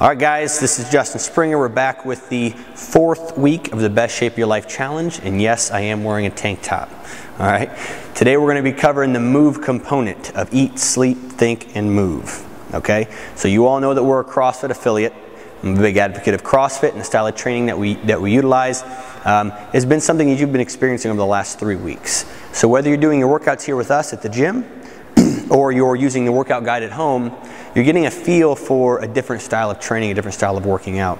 All right, guys, this is Justin Springer. We're back with the 4th week of the Best Shape of Your Life Challenge, and yes, I am wearing a tank top. All right, today we're going to be covering the move component of eat, sleep, think, and move. Okay, so you all know that we're a CrossFit affiliate. I'm a big advocate of CrossFit, and the style of training that we utilize has been something that you've been experiencing over the last 3 weeks. So whether you're doing your workouts here with us at the gym or you're using the workout guide at home, you're getting a feel for a different style of training, a different style of working out.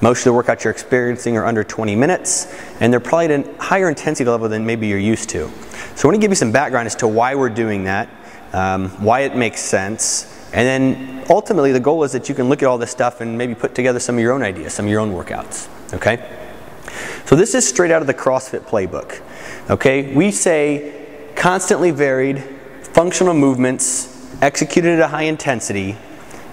Most of the workouts you're experiencing are under 20 minutes, and they're probably at a higher intensity level than maybe you're used to. So I want to give you some background as to why we're doing that, why it makes sense, and then ultimately the goal is that you can look at all this stuff and maybe put together some of your own ideas, some of your own workouts, okay? So this is straight out of the CrossFit playbook, okay? We say constantly varied, functional movements executed at a high intensity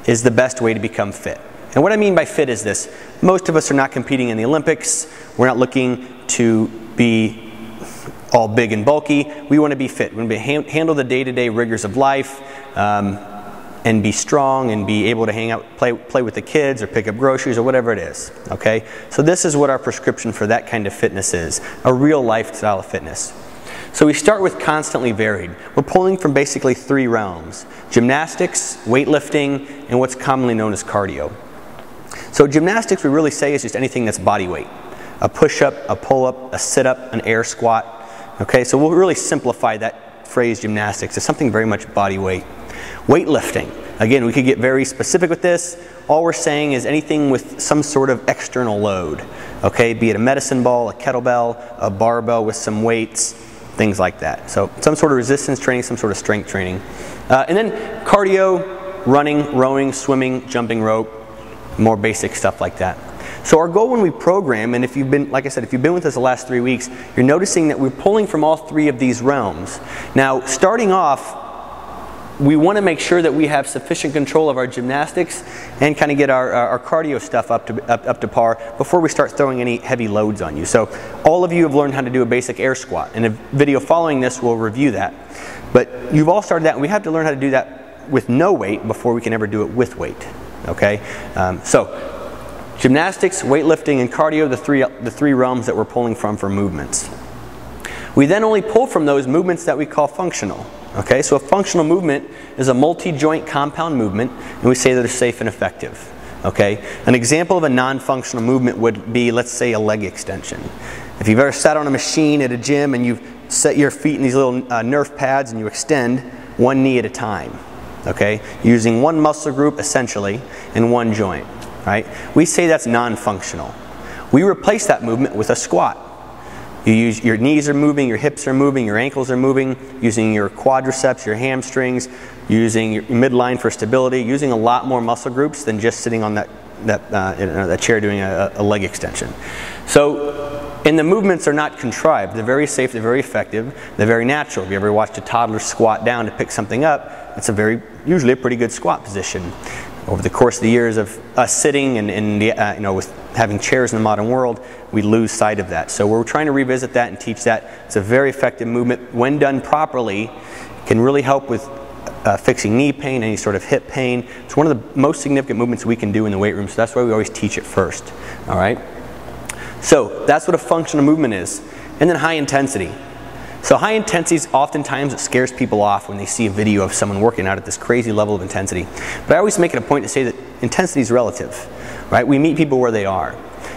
is the best way to become fit. And what I mean by fit is this. Most of us are not competing in the Olympics. We're not looking to be all big and bulky. We want to be fit. We want to handle the day-to-day rigors of life and be strong and be able to hang out, play with the kids or pick up groceries or whatever it is. Okay? So this is what our prescription for that kind of fitness is, a real lifestyle of fitness. So we start with constantly varied. We're pulling from basically 3 realms: gymnastics, weightlifting, and what's commonly known as cardio. So gymnastics, we really say, is just anything that's body weight. A push-up, a pull-up, a sit-up, an air squat. Okay, so we'll really simplify that phrase gymnastics as something very much body weight. Weightlifting, again, we could get very specific with this. All we're saying is anything with some sort of external load. Okay, be it a medicine ball, a kettlebell, a barbell with some weights, things like that. So some sort of resistance training, some sort of strength training. And then cardio, running, rowing, swimming, jumping rope, more basic stuff like that. So our goal when we program, and if you've been, like I said, if you've been with us the last 3 weeks, you're noticing that we're pulling from all 3 of these realms. Now, starting off, we want to make sure that we have sufficient control of our gymnastics and kind of get our cardio stuff up to par before we start throwing any heavy loads on you. So all of you have learned how to do a basic air squat, and a video following this will review that. But you've all started that, and we have to learn how to do that with no weight before we can ever do it with weight. Okay? So gymnastics, weightlifting, and cardio, the three realms that we're pulling from for movements. We then only pull from those movements that we call functional. Okay, so a functional movement is a multi-joint compound movement, and we say that it's safe and effective. Okay, an example of a non-functional movement would be, let's say, a leg extension. If you've ever sat on a machine at a gym and you've set your feet in these little Nerf pads and you extend one knee at a time, okay, using one muscle group essentially in one joint, right? We say that's non-functional. We replace that movement with a squat. Your knees are moving, your hips are moving, your ankles are moving, using your quadriceps, your hamstrings, using your midline for stability, using a lot more muscle groups than just sitting on that chair doing a leg extension. So, and the movements are not contrived. They're very safe, they're very effective, they're very natural. If you ever watched a toddler squat down to pick something up, it's usually a pretty good squat position. Over the course of the years of us sitting and with having chairs in the modern world, we lose sight of that. So we're trying to revisit that and teach that. It's a very effective movement. When done properly, can really help with fixing knee pain, any sort of hip pain. It's one of the most significant movements we can do in the weight room, so that's why we always teach it first. All right? So that's what a functional movement is. And then high intensity. So high intensity is oftentimes it scares people off when they see a video of someone working out at this crazy level of intensity. But I always make it a point to say that intensity is relative, right? We meet people where they are.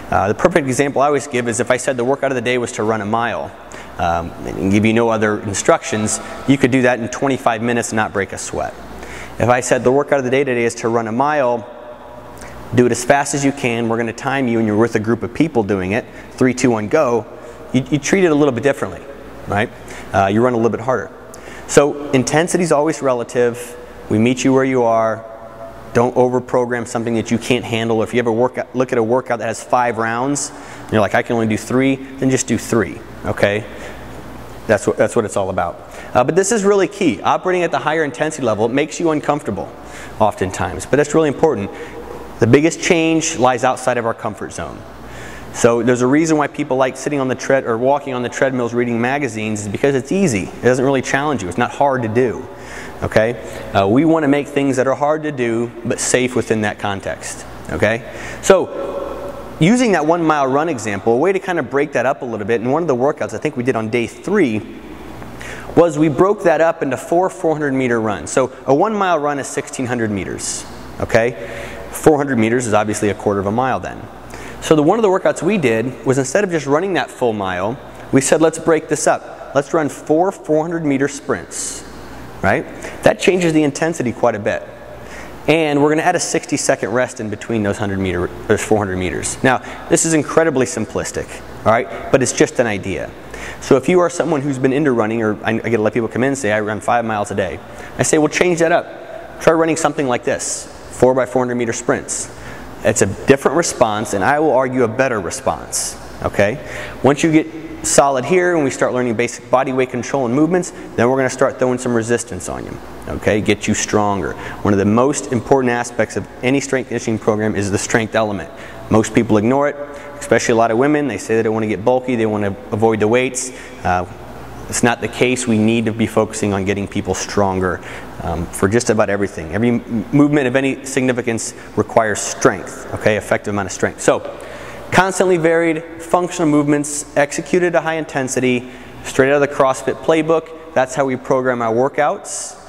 The perfect example I always give is if I said the workout of the day was to run a mile and give you no other instructions, you could do that in 25 minutes and not break a sweat. If I said the workout of the day today is to run a mile, do it as fast as you can, we're going to time you and you're with a group of people doing it, 3, 2, 1, go, you treat it a little bit differently. Right? You run a little bit harder. So intensity is always relative. We meet you where you are. Don't over-program something that you can't handle. If you ever look at a workout that has 5 rounds, and you're like, I can only do 3, then just do 3. Okay? That's what it's all about. But this is really key. Operating at the higher intensity level, it makes you uncomfortable oftentimes. But that's really important. The biggest change lies outside of our comfort zone. So there's a reason why people like sitting on the tread or walking on the treadmills reading magazines is because it's easy. It doesn't really challenge you. It's not hard to do. Okay? We want to make things that are hard to do but safe within that context. okay? So using that 1 mile run example, a way to kind of break that up a little bit, and one of the workouts I think we did on day 3 was we broke that up into 4 400-meter runs. So a 1 mile run is 1,600 meters, okay? 400 meters is obviously a quarter of a mile then. So one of the workouts we did was, instead of just running that full mile, we said, let's break this up. Let's run 4 400-meter sprints, right? That changes the intensity quite a bit. And we're going to add a 60-second rest in between those 400 meters. Now, this is incredibly simplistic, all right? But it's just an idea. So if you are someone who's been into running, or I get a lot of people come in and say, I run 5 miles a day. I say, well, change that up. Try running something like this, 4 by 400 meter sprints. It's a different response, and I will argue a better response, okay? Once you get solid here and we start learning basic body weight control and movements, then we're going to start throwing some resistance on you, okay? Get you stronger. One of the most important aspects of any strength conditioning program is the strength element. Most people ignore it, especially a lot of women. They say they don't want to get bulky, they want to avoid the weights. It's not the case. We need to be focusing on getting people stronger for just about everything. Every movement of any significance requires strength, okay? Effective amount of strength. So, constantly varied functional movements executed at a high intensity, straight out of the CrossFit playbook. That's how we program our workouts.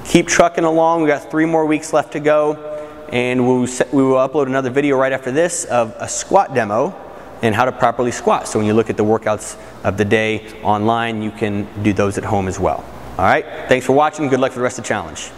Keep trucking along. We've got 3 more weeks left to go. And we will upload another video right after this of a squat demo and how to properly squat. So when you look at the workouts of the day online, you can do those at home as well. All right, thanks for watching. Good luck for the rest of the challenge.